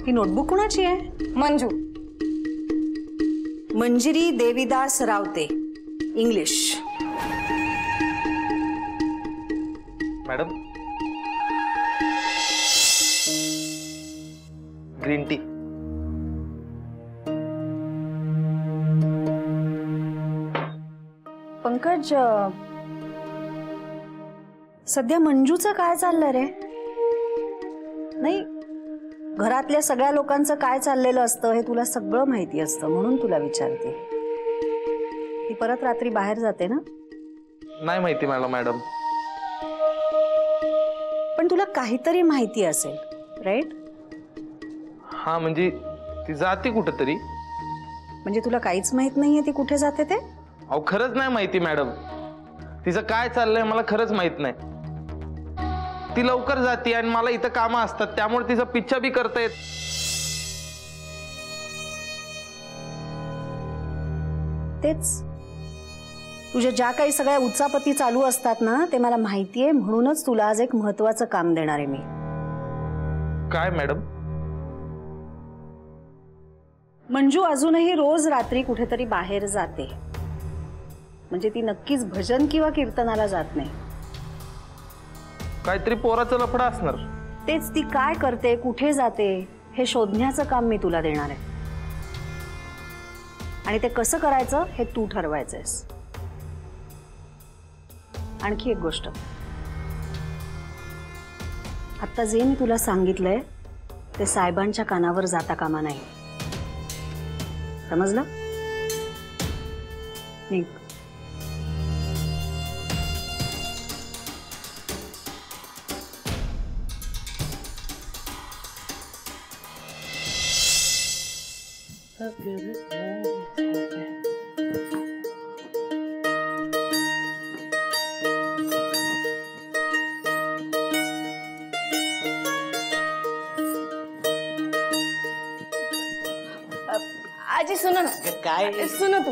ही notebook कोणाची आहे? Manju. Manjiri Devidas Rawate, English. Madam, green tea. Pankaj, सध्या मंजूचं काय चाललंय रे? नाही, घरातल्या सगळ्या लोकांचं काय चाललेलं असतं हे तुला सगळं माहिती असतं, म्हणून तुला विचारते. ती परत रात्री बाहेर जाते ना? नाही माहिती मला मॅडम. पण तुला काहीतरी माहिती असेल, राईट? हा, म्हणजे ती जाते कुठेतरी. म्हणजे तुला काहीच माहित नाहीये ती कुठे जाते ते? अहो खरंच नाही माहिती मॅडम. तिचं काय चाललंय मला खरंच माहित नाही. ती लवकर जाते आणि मला इथं कामं असतात, त्यामुळे तिचा पिच्छा बी करता येत. तेच तुझ्या ज्या काही सगळ्या उचापती चालू असतात ना, ते मला माहितीये, म्हणूनच तुला आज एक महत्वाचं काम देणार आहे मी. काय मॅडम? मंजू अजूनही रोज रात्री कुठेतरी बाहेर जाते. म्हणजे ती नक्कीच भजन किंवा कीर्तनाला जात नाही. काहीतरी पोराचं लफडं असणार. तेच ती काय करते, कुठे जाते हे शोधण्याचं काम मी तुला देणार आहे. आणि ते कसं करायचं हे तू ठरवायचंयस. आणखी एक गोष्ट, आता जे मी तुला सांगितलंय ते साहेबांच्या कानावर जाता कामा नाही. समजलं? निघ. आजी सुनो ना. काय सुनो तू.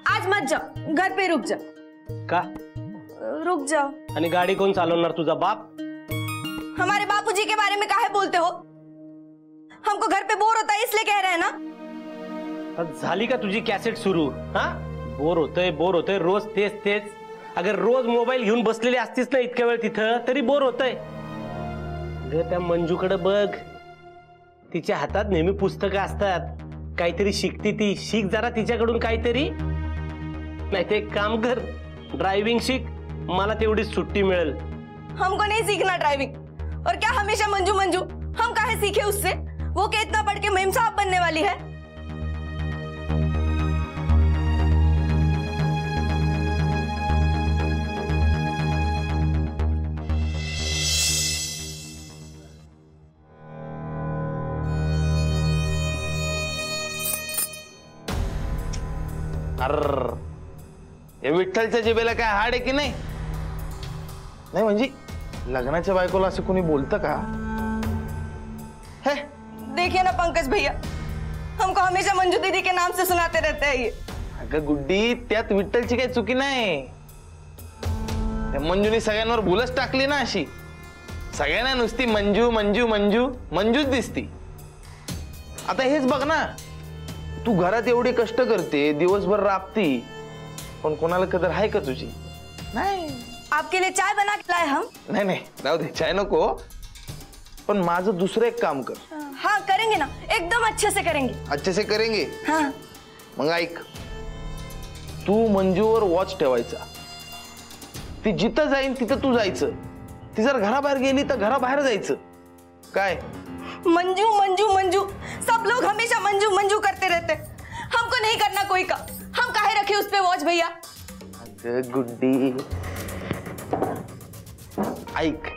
आज मत जाओ, घर पे रुक जा. का? रुक जाओ. आणि गाडी कोण चालवणार? तुझा बाप? हमारे बापूजी के बारे में काहे बोलते हो? हमको घर पे बोर होता है इसलिए कह रहे हैं ना. झाली का तुझी कॅसेट सुरू? हा, बोर होतंय रोज तेच तेच. अगर रोज मोबाईल घेऊन बसलेली असतीस ना इतक्या वेळ तिथं, तरी बोर होतंय. त्या मंजूकडे बघ, तिच्या हातात नेहमी पुस्तकं असतात. काहीतरी शिकते ती. शिक जरा तिच्याकडून काहीतरी. नाही ते एक काम कर, ड्रायव्हिंग शिक. मला तेवढीच सुट्टी मिळेल. हमको नहीं सीखना ड्राइविंग. और क्या हमेशा मंजू मंजू? हम काहे सीखे उससे? वो क्या इतना पढ़ के मेम साहब बनने वाली है? अर्र, हे विठ्ठलच्या जिभेला काय हाड आहे की नाही? नाही म्हणजे लग्नाच्या बायकोला असं कोणी बोलतं का? है? देखिए ना पंकज भैया, हमको हमेशा मंजू दीदी के नाम से सुनाते रहते हैं ये. अगं गुड्डी, त्यात विठ्ठलची काही चुकी नाही. मंजूने सगळ्यांवर भूलच टाकली ना अशी. सगळ्यांना नुसती मंजू मंजू मंजू मंजूच दिसती. आता हेच बघ ना, तू घरात एवढे कष्ट करते, दिवसभर राबती, पण कोणाला कदर आहे का तुझी? नाही. आपके लिए चाय बना के लाए हम. नाही नाही, राहू दे, चाय नको. पण माझं दुसरं एक काम कर. हाँ करेंगे ना, एकदम अच्छे से करेंगे. अच्छे से करेंगे. हाँ. मग ऐक, तू मंजूवर वॉच ठेवायचा. ती जिथं जाईन तिथं तू जायचं. ती जर घराबाहेर गेली तर घराबाहेर जायचं. काय? मंजू मंजू मंजू, सब लोग हमेशा मंजू मंजू करते रहते. हमको नहीं करना कोई का. हम काहे रखे उस पे वॉच भैया? गुड्डी ऐक,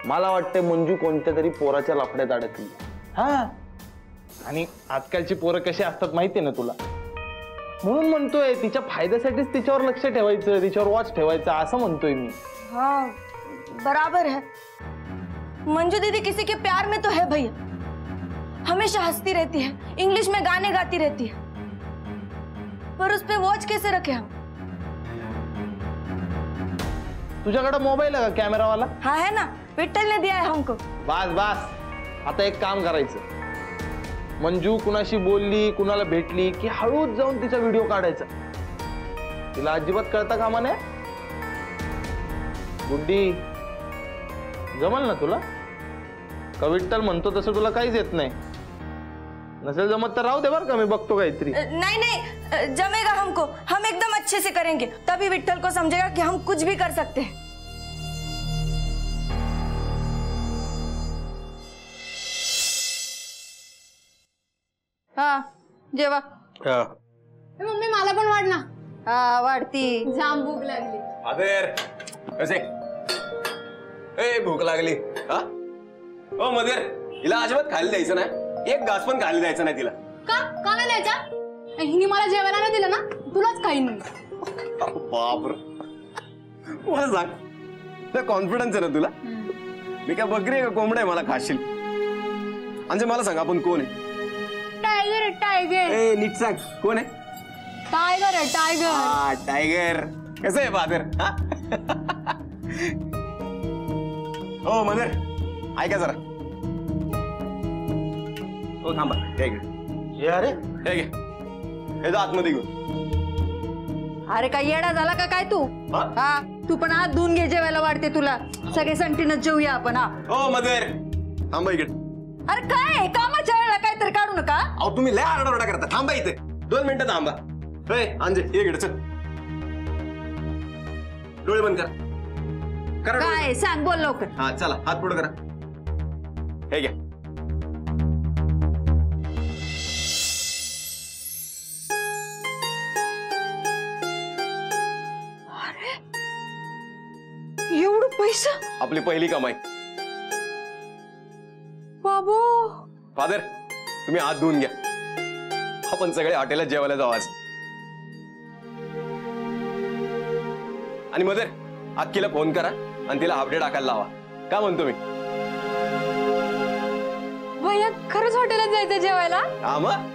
मला वाटतंय मंजू कोणत्या तरी पोराच्या लफड्यात अडकली. हा, आणि आजकालची पोरं कशी असतात माहितीये ना तुला. म्हणून म्हणतोय तिच्या फायद्यासाठीच तिच्यावर लक्ष ठेवायचं, तिच्यावर वॉच ठेवायचं असं म्हणतोय मी. हाँ बराबर है. मंजू दीदी किसी के प्यार में तो है भैया. हमेशा हंसती रहती है, इंग्लिश में गाने गाती रहती है, पर उस पे वॉच कैसे रखे हम? तुझ्याकडे मोबाईल आहे का कॅमेरा वाला? हाँ है ना, विट्ठल ने दिया है हमको। बास बास, आता एक काम करायचं, मंजू कुणाशी बोलली कुणाला भेटली की हळूच जाऊन तिचा व्हिडिओ काढायचा. तिला अजिबात कळता कामा नये. गुड्डी, जमल ना तुला? का विठ्ठल म्हणतो तसं तुला काहीच येत नाही? नसेल जमत तर राहू दे बरं का, मी बघतो काहीतरी. नहीं नहीं, जमेगा हमको, हम एकदम अच्छे से करेंगे, तभी विट्ठल को समझेगा कि हम कुछ भी कर सकते हैं. हा जेवा. मम्मी मला पण वाढ ना. हा वाढती. जाम भूक लागली. आदर कसे ए भूक लागली. हा ओ मदर, हिला अजिबात खायला द्यायचं नाही, एक घास पण खायला द्यायचं नाही तिला. का का नाही द्यायचा? हिने मला जेवायला नाही दिलं ना, तुलाच खाईन मी. बापर, मला सांग, कॉन्फिडन्स आहे ना तुला? मी काय बकरी आहे का कोंबडा आहे मला खाशील? म्हणजे मला सांग, आपण कोण आहे? Tiger tiger. ए नीट सांग, कोण आहे? टायगर आहे टायगर. हा टायगर. कसं आहे फादर? हो मदर, ऐका जरा. हो थांबा, हे घे. अरे हे घे, हे जा आतमध्ये घेऊन. अरे काय येडा झाला का काय तू? हा? हा तू पण हात धुवून घे, जेवायला वाढते तुला. सगळे संटीनच जेऊया आपण. हा हो मदर, थांबा इकडे. अरे काय कामाच्या वेळेला काहीतरी काढू नका. अहो तुम्ही लय आरडाओरडा करता. थांबा इथे 2 मिनिटं थांबा. हे अंजे, ये इकडे चल. डोळे बंद कर. करा डोळे. काय सांग, बोल लवकर. हा चला, हात पुढे करा. हे घ्या. एवढं पैसा? आपली पहिली कमाई. बाबू फादर, तुम्ही हात धुवून घ्या. आपण सगळे हॉटेलात जेवायला जाऊ आज. आणि मदर, अक्कीला फोन करा आणि तिला हाफ डे टाकायला लावा. काय म्हणतो मी? भैया खरंच हॉटेलात जायचं जेवायला? हा मग.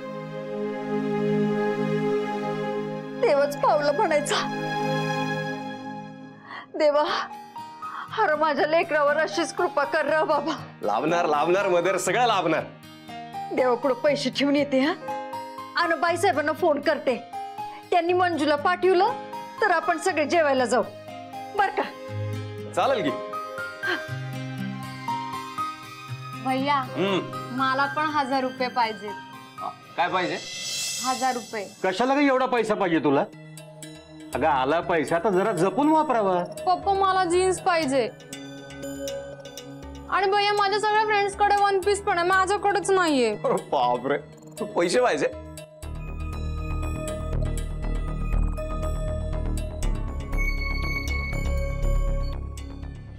देवच पावलं म्हणायचा. देवा, अरे माझ्या लेकरावर अशीच कृपा कर र बाबा. लाभणार लाभणार मदर, सगळं लाभणार. देवाकडे पैसे ठेवून येते. हा आणि बाईसाहेबांना फोन करते, त्यांनी मंजूला पाठवलं तर आपण सगळे जेवायला जाऊ बर का? चालेल की. भैया मला पण 1000 रुपये पाहिजे. काय पाहिजे? 1000 रुपये. कशाला काही एवढा पैसा पाहिजे तुला? अगं आला पैसा तर जरा जपून वापरावा. पप्पा मला जीन्स पाहिजे. आणि भैया माझ्या सगळ्या फ्रेंड्स कडे 1 पीस पण आहे, माझ्याकडेच नाहीये. बापरे, तू पैसे पाहिजे?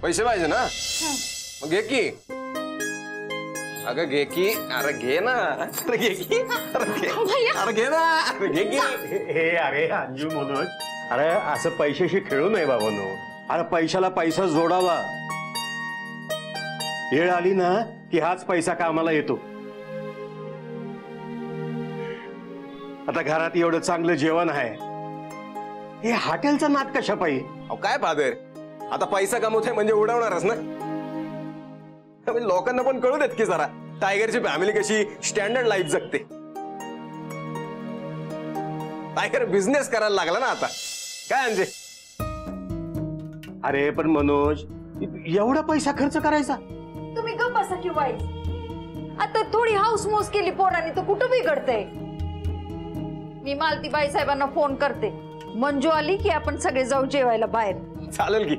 पैसे पाहिजे ना? मग घे की. अगं घे की. अरे घे ना. अरे घे की. अरे घे ना. अरे घे की. हे अरे अंजू मनोज, अरे असं पैशाशी खेळू नये बाबांनो. अरे पैशाला पैसा जोडावा. वेळ आली ना की हाच पैसा कामाला येतो. आता घरात एवढं चांगलं जेवण आहे, हे हॉटेलचा नाद कशा पाहिजे? अहो काय फादर, आता पैसा कमवतोय म्हणजे उडवणारच ना. म्हणजे लोकांना पण कळू देत की जरा टायगरची फॅमिली कशी स्टँडर्ड लाईफ जगते. टायगर बिझनेस करायला लागला ना आता. काय अंजे? अरे पण मनोज, एवढा पैसा खर्च करायचा? तुम्ही गप्प बसा की वाई. आता थोडी हाऊस मोस केली पोरांनी तर कुठं बिघडतंय. मी मालती बाईसाहेबांना फोन करते, मंजू आली की आपण सगळे जाऊ जेवायला बाहेर. चालेल की.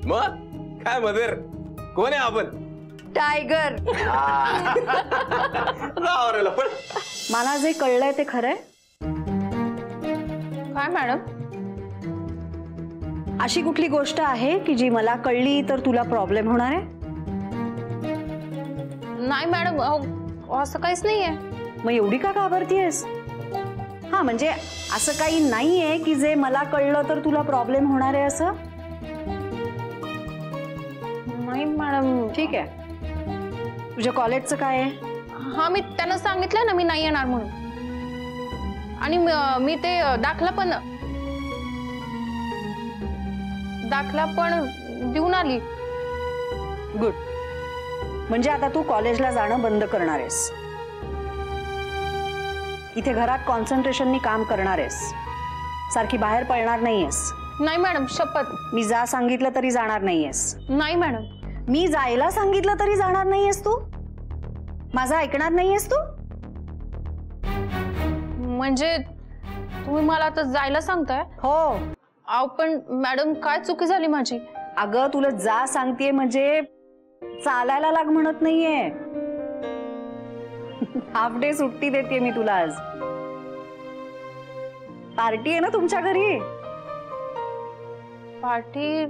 मग काय मदर, कोण आहे आपण? टायगर. जावरेला पण. मला जे कळलंय ते खरंय. काय मॅडम? अशी कुठली गोष्ट आहे की जी मला कळली तर तुला प्रॉब्लेम होणार आहे? नाही मॅडम, असं काहीच नाहीये. मग एवढी का घाबरतीयस? हा म्हणजे असं काही नाहीये की जे मला कळलं तर तुला प्रॉब्लेम होणार आहे असं? नाही मॅडम. ठीक आहे. तुझ्या कॉलेजचं काय आहे? हा मी त्यांना सांगितलं ना मी नाही येणार म्हणून. आणि मी ते दाखला पण देऊन आली. गुड. म्हणजे आता तू कॉलेजला जाणं बंद करणार आहेस, इथे घरात कॉन्सन्ट्रेशननी काम करणार आहेस, सारखी बाहेर पळणार नाहीयेस. नाही मॅडम, शपथ. मी जा सांगितलं तरी जाणार नाहीयेस. नाही मॅडम. मी जायला सांगितलं तरी जाणार नाहीयेस तू? माझं ऐकणार नाहीयेस तू? म्हणजे तुम्ही मला आता जायला सांगताय? हो. अहो पण मॅडम, काय चुकी झाली माझी? अगं तुला जा सांगतेय म्हणजे चालायला लाग म्हणत नाहीये. हाफ डे सुट्टी देते मी तुला. आज पार्टी आहे ना तुमच्या घरी? पार्टी?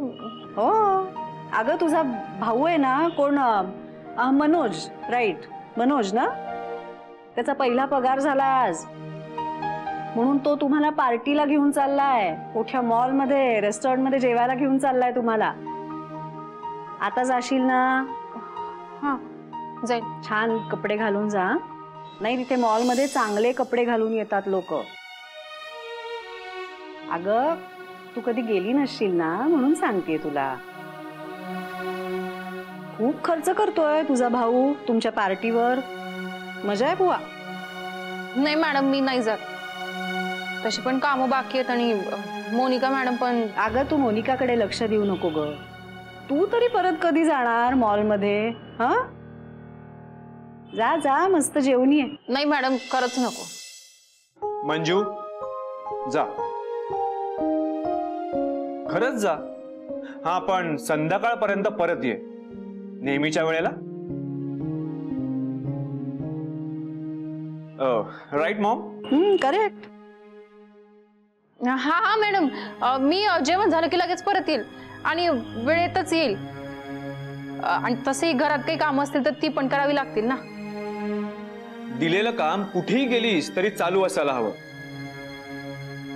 हो. अगं तुझा भाऊ आहे ना, कोण, मनोज, राईट, मनोज ना, त्याचा पहिला पगार झाला आज, म्हणून तो तुम्हाला पार्टीला घेऊन चाललाय. मोठ्या मॉल मध्ये, रेस्टॉरंट मध्ये जेवायला घेऊन चाललाय तुम्हाला. आता जाशील ना? हा, जाईल. छान कपडे घालून जा. नाही, तिथे मॉल मध्ये चांगले कपडे घालून येतात लोक. अगं तू कधी गेली नसशील ना, म्हणून सांगते तुला. खूप खर्च करतोय तुझा भाऊ तुमच्या पार्टीवर. मजा आहे बुवा. नाही मॅडम, मी नाही जात. तशी पण कामं बाकी आहेत आणि मोनिका मॅडम पण. अगं तू मोनिकाकडे लक्ष देऊ नको ग. तू तरी परत कधी जाणार मॉल मध्ये? हा, जा जा, मस्त जेवण ये. नाही मॅडम, खरंच नको. मंजू जा, खरंच जा. हा, पण संध्याकाळपर्यंत परत ये, नेहमीच्या वेळेला. Right mom? करेक्ट. हा हा मॅडम, मी जेवण झालं की लगेच परत येईल आणि वेळेतच येईल. आणि तसेही घरात काही काम असतील तर ती पण करावी लागतील ना. दिलेलं काम कुठेही गेलीस तरी चालू असायला हवं.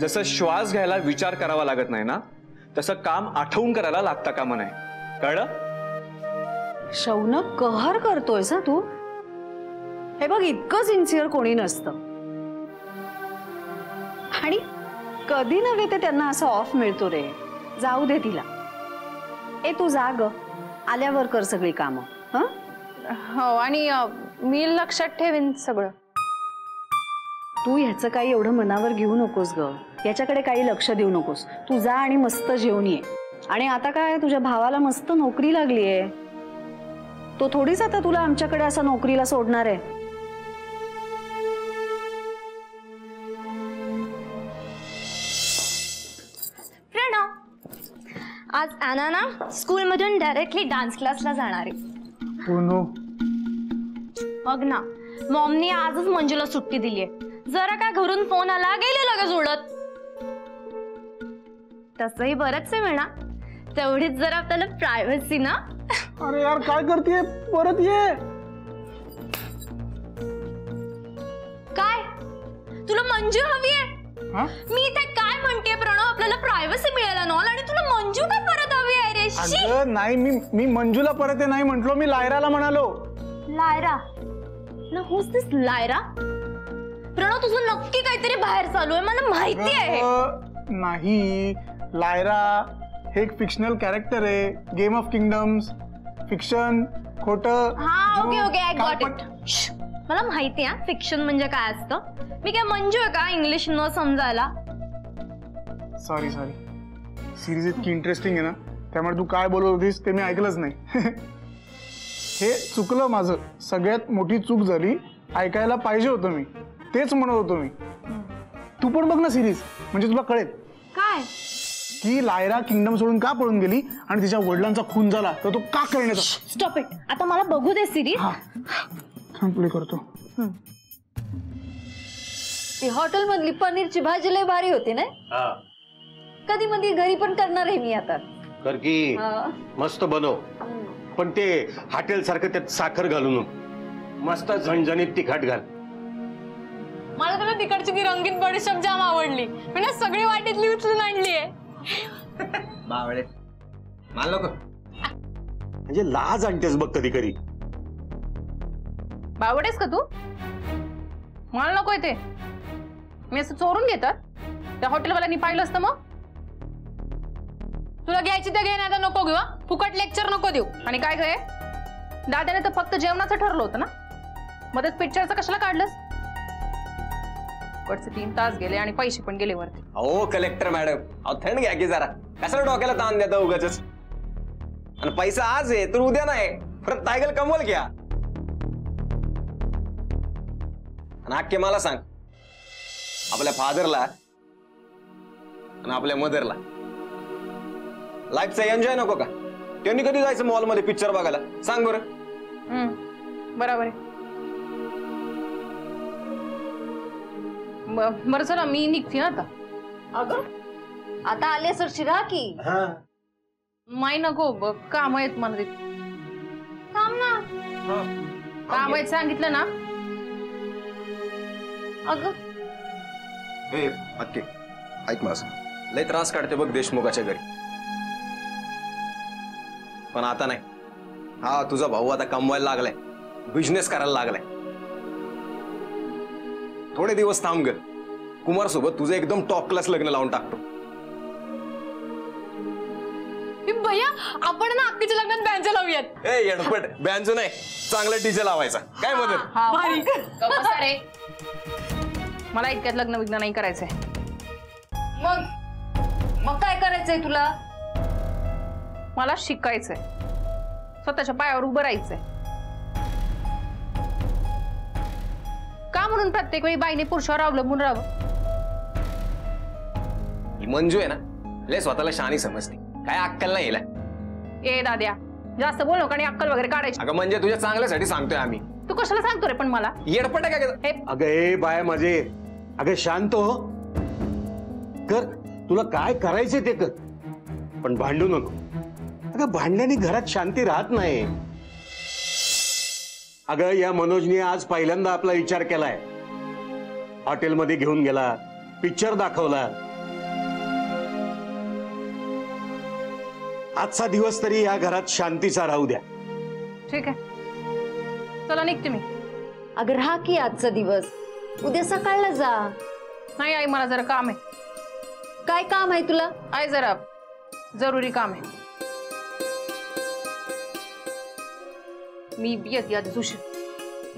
जसं श्वास घ्यायला विचार करावा लागत नाही ना, तसं काम आठवून करायला लागता कामा नाही. कळलं? शौनक, कहर करतोयस तू. हे बघ, इतकं सिन्सिअर कोणी नसतं. आणि कधी नव्हे ते त्यांना असं ऑफ मिळतो रे. जाऊ दे तिला. तू जा ग, आल्यावर कर सगळी कामं. हं? हो, आणि मी लक्षात ठेवीन सगळं. तू ह्याचं काही एवढं मनावर घेऊ नकोस ग. याच्याकडे काही लक्ष देऊ नकोस. तू जा आणि मस्त जेवून ये. आणि आता काय, तुझ्या भावाला मस्त नोकरी लागलीये. तो थोडीच आता तुला आमच्याकडे असं नोकरीला सोडणार आहे. प्रणव, आज अॅना ना स्कूल मधून डायरेक्टली डान्स क्लासला जाणार आहे. बघ ना, मॉमनी आजच मंजूला सुट्टी दिलीये. जरा काय घरून फोन आला, गेले लगेच उडत. तसंही बरंच आहे म्हणा, तेवढीच जरा आपल्याला प्रायव्हसी ना. अरे यार, काय करतेय? परत ये. काय तुला मंजू हवी आहे? मी इथे काय म्हणते प्रणव, आपल्याला प्रायव्हसी मिळायला नॉल, आणि तुला मंजू काय परत हवी आहे रे? अगं नाही, मी मंजूला परत ये नाही म्हंटलो, मी लायराला म्हणालो. लायरा ना? Who's this Lyra? प्रणव, तुझं नक्की काहीतरी बाहेर चालू आहे, मला माहिती आहे. नाही, लायरा हे एक फिक्शनल कॅरेक्टर आहे. गेम ऑफ किंगडम्स, फिक्शन, खोटं. हा, okay okay, I got it. मला माहिती आहे फिक्शन म्हणजे काय असतं. मी काय मंजू आहे का इंग्लिश न समजायला? सॉरी, सिरीज इतकी इंटरेस्टिंग आहे ना, त्यामुळे तू काय बोलत होतीस ते मी ऐकलंच नाही. हे चुकलं माझं, सगळ्यात मोठी चूक झाली. ऐकायला पाहिजे होतं मी, तेच म्हणत होतो मी. तू पण बघ ना सिरीज, म्हणजे तुला कळेल काय की लायरा किंगडम सोडून का पळून गेली आणि तिच्या वडिलांचा खून झाला तर तो का करण्याचा. स्टॉप इट, आता मला बघू दे सिरीज. पुढे करतो. ती हॉटेल मधली पनीरची भाजी लय भारी होती ना. कधी मधी घरी पण करणार आहे मी आता. कर की मस्त बनव, पण ते हॉटेल सारखं त्यात साखर घालू नको. मस्त झणझणीत तिखट घाल. मला तुला तिकडची ती रंगीत बडीशेप जाम आवडली, पण सगळी वाटीतली उचलून आणली आहे. बावळे मला नको, म्हणजे लाज आणतेस बघ कधी कधी. बावडेस का तू? मला नकोय ते. मी असं चोरून घेतात त्या हॉटेलवाल्यांनी पाहिलं असतं मग. तुला घ्यायची तर घे, नाही तर नको घेऊ. फुकट लेक्चर नको देऊ. आणि काय गे, दादाने तर फक्त जेवणाचं ठरलं होतं ना, मध्येच पिक्चरचं कशाला काढलंस? कडचे 3 तास गेले आणि पैसे पण गेले वरती. अहो कलेक्टर मॅडम, अहो थंड घ्या की जरा, कशाला डोक्याला ताण देता उगाच. आणि पैसा आज आहे तर उद्या नाही, परत टायगल कमवल घ्या. आणि अख्खे मला सांग, आपल्या फादरला आणि आपल्या मदरला लाईफचा एन्जॉय नको का? त्यांनी कधी जायचं मॉल मध्ये पिक्चर बघायला? सांग बरं. बरोबर आहे. बरं चला, मी निघते ना आता. अगं आता आले सरशी राहा की. माई नको, काम आहेत मला तिथे. थांब ना. काम आहेत सांगितलं ना. अगं हे अक्के, ऐक माझं, लय त्रास काढते बघ देशमुखाच्या घरी, पण आता नाही. हा तुझा भाऊ आता कमवायला लागलाय, बिझनेस करायला लागलाय. थोडे दिवस थांब ग, कुमार सोबत तुझं एकदम टॉप क्लास लग्न लावून टाकतो. भैया, आपण ना अक्कीच्या लग्नात बँजो लावूयात. ए येडपट, बँजो नाही, चांगला डीजे लावायचा. काय मदत? मला इतक्यात लग्न विग्न नाही करायचंय. मग काय करायचंय तुला? मला शिकायचंय, स्वतःच्या पायावर उभं राहायचंय. का म्हणून प्रत्येक वेळी बाईने पुरुषावर अवलंबून राहावं? ही मंजू आहे ना, लय स्वतःला शहाणी समजते, काय अक्कल नाही हिला. ए दाद्या, जास्त बोल नका आणि अक्कल वगैरे काढायची. अगं म्हणजे तुझ्या चांगल्यासाठी सांगतोय आम्ही. तू कशाला सांगतो रे पण मला? येडपट आहे का? अगं ए बाय माझे, अगं शांत हो, कर तुला काय करायचंय ते कर, पण भांडू नको. अगं भांडल्याने घरात शांती राहत नाही. अगं या मनोजने आज पहिल्यांदा आपला विचार केलाय, हॉटेलमध्ये घेऊन गेला, पिक्चर दाखवला. आजचा दिवस तरी या घरात शांतीचा राहू द्या. ठीक आहे, चला निघते मी. अगं राहा की आजचा दिवस, उद्या सकाळला जा. नाही आई, मला जरा काम आहे. काय काम आहे तुला? आई जरा जरुरी काम आहे. मी येते आधी उशीर.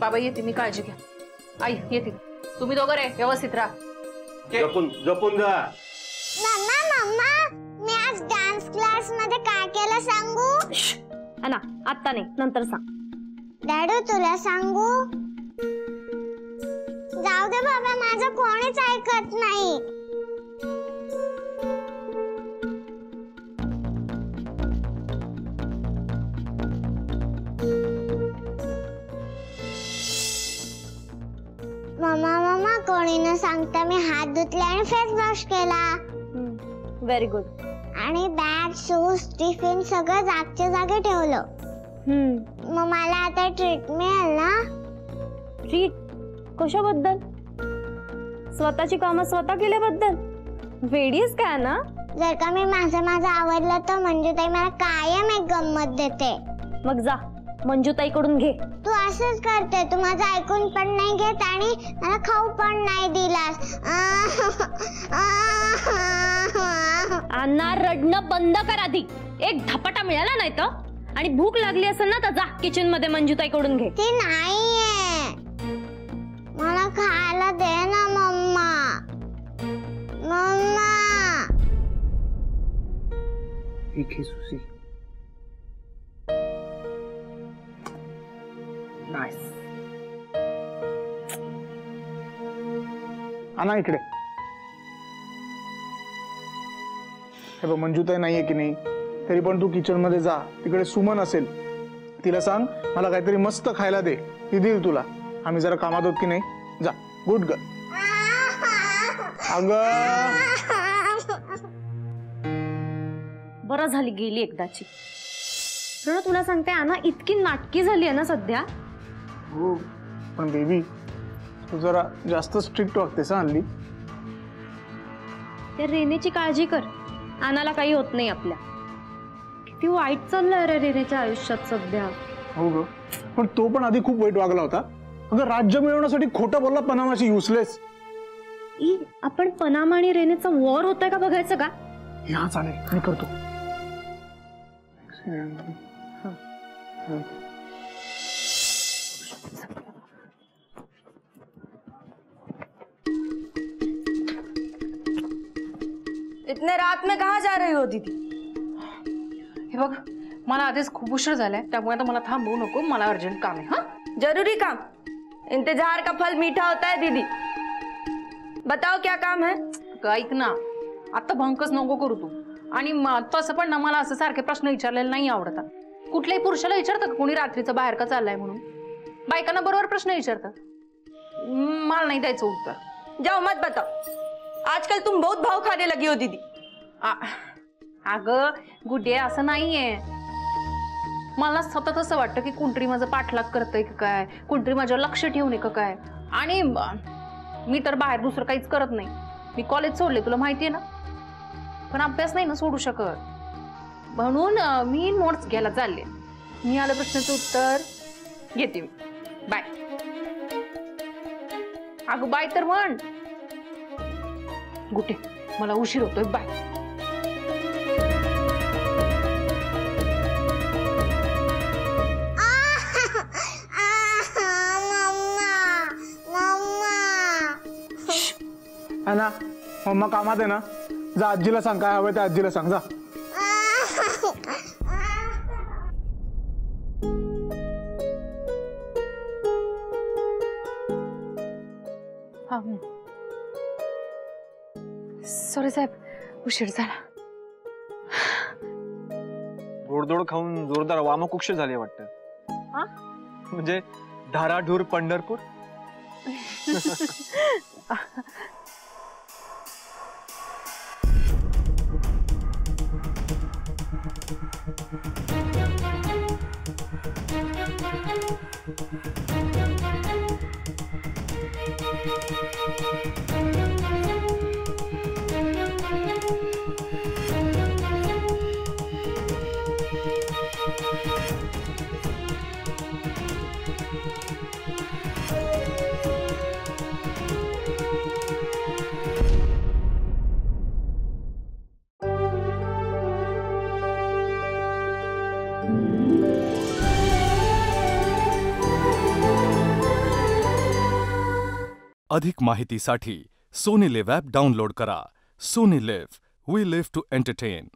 बाबा येते, मी काळजी घ्या. आई येते, तुम्ही दोघं रे व्यवस्थित राहा. जपून जपून जा. मम्मा मम्मा, मी आज डान्स क्लास मध्ये काय केलं सांगू? ना आता नाही, नंतर सांग. डॅडू तुला सांगू? जाऊ दे बाबा, माझं कोणीच ऐकत नाही. मम्मा मम्मा, कोणी न सांगता मी हात धुतले आणि फेस वॉश केला. Very good. आणि बॅग, शूज, टिफिन सगळं जागच्या जागी ठेवलं. मग मला आता ट्रीट मिळेल ना? ट्रीट? कशाबद्दल? स्वतःची कामं स्वतः केल्याबद्दल? वेडीच काय ना? जर का मी माझं आवडलं तर मंजूताई मला कायम एक गंमत देते. मग जा, मंजूताईकडून घे. तू असंच करते, तू माझं ऐकून पण नाही घेत आणि मला खाऊ पण नाही दिलास. अन्ना, रडणं बंद कर आधी. एक धपाटा मिळाला नाही तर, आणि भूक लागली असेल ना तर जा किचन मध्ये मंजूताईकडून घे. ती नाहीये, मला खायला दे ना मम्मा. मम्मा ठीक आहे सुसी. नाईस. आणा इकडे. हे बघ, मंजूताई नाहीये की नाही, तरी पण तू किचन मध्ये जा. तिकडे सुमन असेल, तिला सांग मला काहीतरी मस्त खायला दे, ती देईल तुला. आम्ही जरा कामात आहोत की नाही. जा, गुड गर्ल. अगं बरं झाली गेली एकदाची. तुला सांगते आना, इतकी नाटकी झाली आहे ना सध्या. हो, पण बेबी तू जरा जास्त स्ट्रिक्ट वागतेस हल्ली. त्या रेनेची काळजी कर, आनाला काही होत नाही आपल्या. किती वाईट चाललंय रे रेनेच्या आयुष्यात सध्या. हो ग, पण तो पण आधी खूप वाईट वागला होता. अगं राज्य मिळवण्यासाठी खोटं बोलला पनामाशी, युजलेस. आपण पनामा आणि रेनेचा वॉर होतोय का बघायचं का? हा चालेल, मी करतो. इतने रात में कहाँ जा रही हो दीदी? हे बघ, मला आधीच खूप उशीर झालाय, त्यामुळे आता मला थांबवू नको, मला अर्जंट काम आहे. हा, जरूरी काम? इंतजार का फल मीठा होता है दीदी. बताओ क्या काम है? ऐक ना, आता भंकच नको करू तू. आणि तसं पण ना, मला असं सारखे प्रश्न विचारलेले नाही आवडत. कुठल्याही पुरुषाला विचारतं का कोणी रात्रीचं बाहेर का चाललाय म्हणून? बायकांना बरोबर प्रश्न विचारतात. मला नाही द्यायचं उत्तर. जाओ मत बताओ. आजकल तुम बहुत भाव खाने लगी हो दीदी. अगं गुड्डे, असं नाहीये. मला सतत असं वाटतं की कोणतरी माझं पाठलाग करतंय का काय, कोणतरी माझ्यावर लक्ष ठेवून का काय. आणि मी तर बाहेर दुसरं काहीच करत नाही. मी कॉलेज सोडले, तुला माहितीये ना, पण अभ्यास नाही ना सोडू शकत. म्हणून मी नोट्स घ्यायला चालले. मी आलं प्रश्नाचं उत्तर घेते मी. बाय. अगं बाय तर म्हण. गुटे, मला उशीर होतोय. बाय. ना मम्मा कामात आहे ना, जा आजीला सांग काय हवं ते आजीला सांग जा. सॉरी साहेब, उशीर झाला. गोडधोड खाऊन जोरदार वामकुक्ष झाली वाटतं. म्हणजे धाराधूर पंढरपूर. अधिक माहितीसाठी सोनी लिव्ह ॲप डाउनलोड करा. Sony Liv, we live to entertain.